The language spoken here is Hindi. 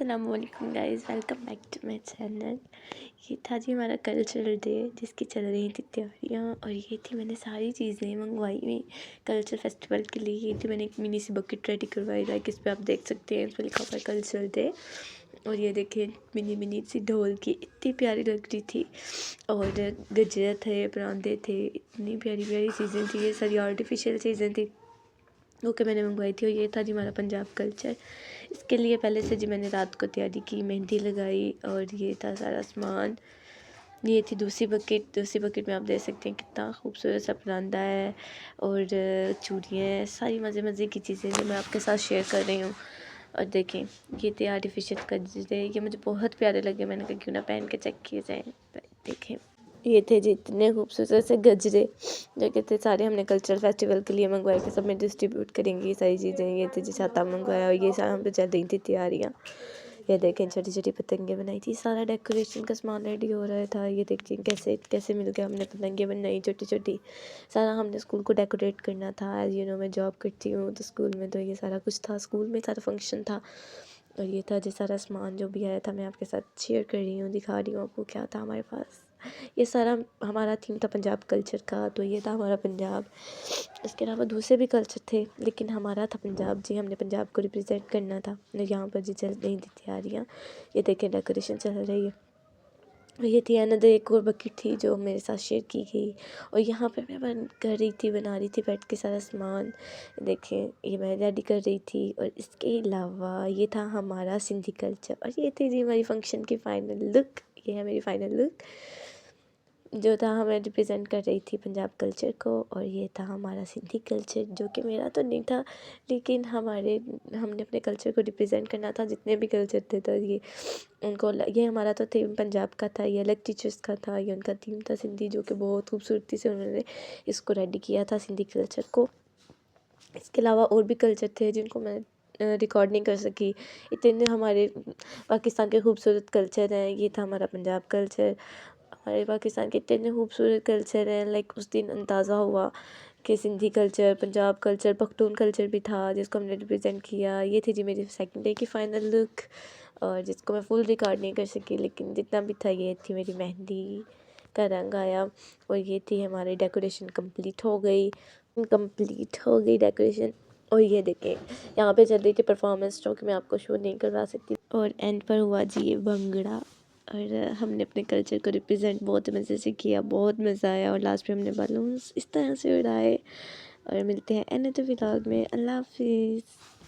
अस्सलामुअलैकुम guys, welcome back to my channel. ये था जी हमारा कल्चरल डे जिसकी चल रही थी तैयारियाँ, और ये थी मैंने सारी चीज़ें मंगवाई हुई कल्चर फेस्टिवल के लिए। ये थी मैंने एक मिनी सी बकेट रेडी करवाई, लाइक इस पर आप देख सकते हैं, इस पर लिखा हुआ है कल्चरल डे। और ये देखिए मिनी मिनी सी ढोल की, इतनी प्यारी लग रही थी। और गजरे थे, परांदे थे, इतनी प्यारी प्यारी चीज़ें थी। ये सारी आर्टिफिशियल चीज़ें थी ओके मैंने मंगवाई थी। और ये था जी हमारा पंजाब कल्चर। इसके लिए पहले से जी मैंने रात को तैयारी की, मेहंदी लगाई, और ये था सारा सामान। ये थी दूसरी बकेट में आप देख सकते हैं कितना खूबसूरत सा परांदा है और चूड़ियाँ, सारी मज़े मज़े की चीज़ें जो मैं आपके साथ शेयर कर रही हूँ। और देखें ये थे आर्टिफिशियल गजरे, ये मुझे बहुत प्यारे लगे, मैंने कहा क्यों ना पहन के चेक किए जाए। देखें ये थे जी इतने खूबसूरत से गजरे जो कि थे सारे हमने कल्चरल फेस्टिवल के लिए मंगवाए थे, सब में डिस्ट्रीब्यूट करेंगे ये सारी चीज़ें। ये थे जी छाता मंगवाया, और ये सारा हम पे चल रही थी तैयारियाँ। ये देखें छोटी छोटी पतंगे बनाई थी, सारा डेकोरेशन का सामान रेडी हो रहा था। ये देखिए कैसे कैसे मिल गया, हमने पतंगे बनाई छोटी छोटी, सारा हमने स्कूल को डेकोरेट करना था। एज यू नो मैं जॉब करती हूँ तो स्कूल में तो ये सारा कुछ था, स्कूल में सारा फंक्शन था। और ये था जी सारा सामान जो भी आया था, मैं आपके साथ शेयर कर रही हूँ, दिखा रही हूँ आपको क्या था हमारे पास। ये सारा हमारा थीम था पंजाब कल्चर का, तो ये था हमारा पंजाब। इसके अलावा दूसरे भी कल्चर थे लेकिन हमारा था पंजाब जी, हमने पंजाब को रिप्रेजेंट करना था। यहाँ पर जी चल रही थी तैयारियाँ, ये देखें डेकोरेशन चल रही है। और ये थी अनदर एक और बकेट थी जो मेरे साथ शेयर की गई। और यहाँ पे मैं बना रही थी बैठ के सारा सामान। देखें ये मैं रेडी कर रही थी। और इसके अलावा ये था हमारा सिंधी कल्चर, और ये थी जी हमारी फंक्शन की फ़ाइनल लुक। ये है मेरी फ़ाइनल लुक जो था, हमें रिप्रेजेंट कर रही थी पंजाब कल्चर को। और ये था हमारा सिंधी कल्चर जो कि मेरा तो नहीं था, लेकिन हमने अपने कल्चर को रिप्रेजेंट करना था। जितने भी कल्चर थे तो ये उनको ये हमारा तो थीम पंजाब का था, ये अलग टीचर्स का था, ये उनका थीम था सिंधी, जो कि बहुत खूबसूरती से उन्होंने इसको रेडी किया था सिंधी कल्चर को। इसके अलावा और भी कल्चर थे जिनको मैं रिकॉर्ड नहीं कर सकी, इतने हमारे पाकिस्तान के खूबसूरत कल्चर हैं। ये था हमारा पंजाब कल्चर। हमारे पाकिस्तान के इतने खूबसूरत कल्चर हैं, लाइक उस दिन अंदाज़ा हुआ कि Sindhi culture, Punjab culture, Pakhtun culture भी था जिसको हमने रिप्रेजेंट किया। ये थी जी मेरी सेकंड डे की फ़ाइनल लुक, और जिसको मैं फुल रिकॉर्ड नहीं कर सकी, लेकिन जितना भी था ये थी मेरी मेहंदी का रंग आया। और ये थी हमारी डेकोरेशन कंप्लीट हो गई डेकोरेशन। और ये देखें यहाँ पे चल रही थी परफॉर्मेंस जो कि मैं आपको शो नहीं करवा सकती। और एंड पर हुआ जी ये भंगड़ा, और हमने अपने कल्चर को रिप्रेजेंट बहुत मज़े से किया, बहुत मज़ा आया। और लास्ट में हमने बालून्स इस तरह से उड़ाए। और मिलते हैं अनदर व्लॉग में। अल्लाह हाफिज़।